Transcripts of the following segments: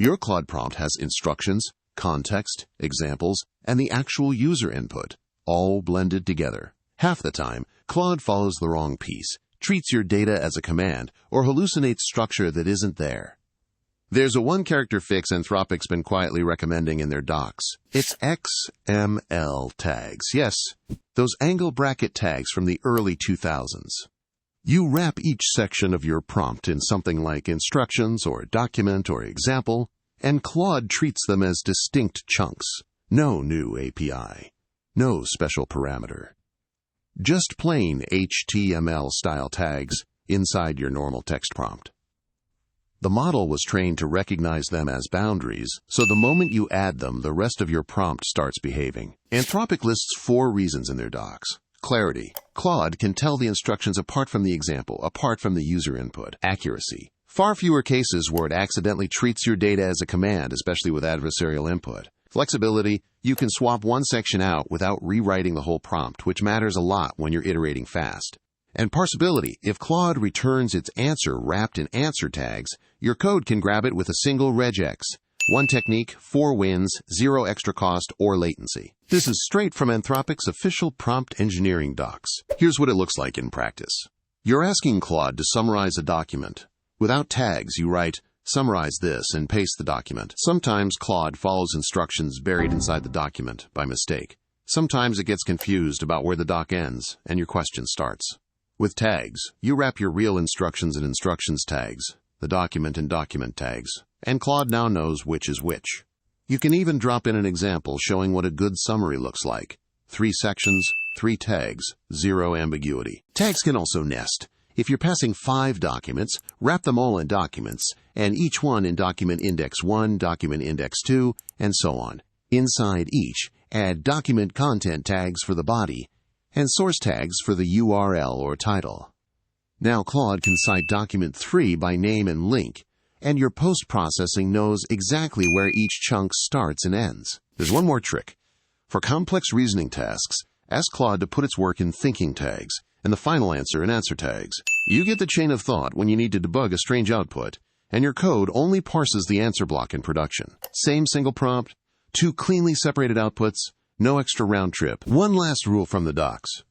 Your Claude prompt has instructions, context, examples, and the actual user input, all blended together. Half the time, Claude follows the wrong piece, treats your data as a command, or hallucinates structure that isn't there. There's a one-character fix Anthropic's been quietly recommending in their docs. It's XML tags. Yes, those angle bracket tags from the early 2000s. You wrap each section of your prompt in something like instructions or document or example, and Claude treats them as distinct chunks. No new API. No special parameter. Just plain HTML-style tags inside your normal text prompt. The model was trained to recognize them as boundaries, so the moment you add them, the rest of your prompt starts behaving. Anthropic lists 4 reasons in their docs. Clarity. Claude can tell the instructions apart from the example, apart from the user input. Accuracy. Far fewer cases where it accidentally treats your data as a command, especially with adversarial input. Flexibility. You can swap one section out without rewriting the whole prompt, which matters a lot when you're iterating fast. And parseability. If Claude returns its answer wrapped in answer tags, your code can grab it with a single regex. One technique, 4 wins, 0 extra cost or latency. This is straight from Anthropic's official prompt engineering docs. Here's what it looks like in practice. You're asking Claude to summarize a document. Without tags, you write, "Summarize this," and paste the document. Sometimes Claude follows instructions buried inside the document by mistake. Sometimes it gets confused about where the doc ends and your question starts. With tags, you wrap your real instructions in instructions tags, the document in document tags, and Claude now knows which is which. You can even drop in an example showing what a good summary looks like. 3 sections, 3 tags, 0 ambiguity. Tags can also nest. If you're passing 5 documents, wrap them all in documents, and each one in document index 1, document index 2, and so on. Inside each, add document content tags for the body, and source tags for the URL or title. Now Claude can cite document 3 by name and link, and your post-processing knows exactly where each chunk starts and ends. There's one more trick. For complex reasoning tasks, ask Claude to put its work in thinking tags, and the final answer in answer tags. You get the chain of thought when you need to debug a strange output, and your code only parses the answer block in production. Same single prompt, 2 cleanly separated outputs, no extra round trip. One last rule from the docs.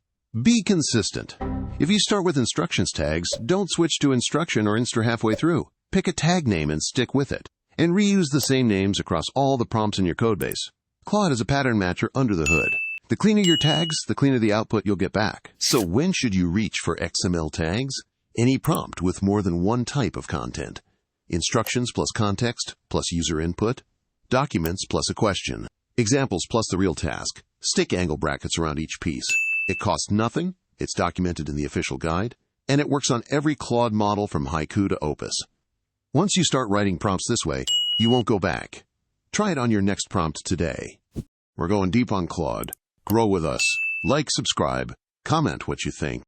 Be consistent. If you start with instructions tags, don't switch to instruction or inster halfway through. Pick a tag name and stick with it. And reuse the same names across all the prompts in your codebase. Claude is a pattern matcher under the hood. The cleaner your tags, the cleaner the output you'll get back. So when should you reach for XML tags? Any prompt with more than one type of content. Instructions plus context plus user input. Documents plus a question. Examples plus the real task. Stick angle brackets around each piece. It costs nothing, it's documented in the official guide, and it works on every Claude model from Haiku to Opus. Once you start writing prompts this way, you won't go back. Try it on your next prompt today. We're going deep on Claude. Grow with us. Like, subscribe, comment what you think.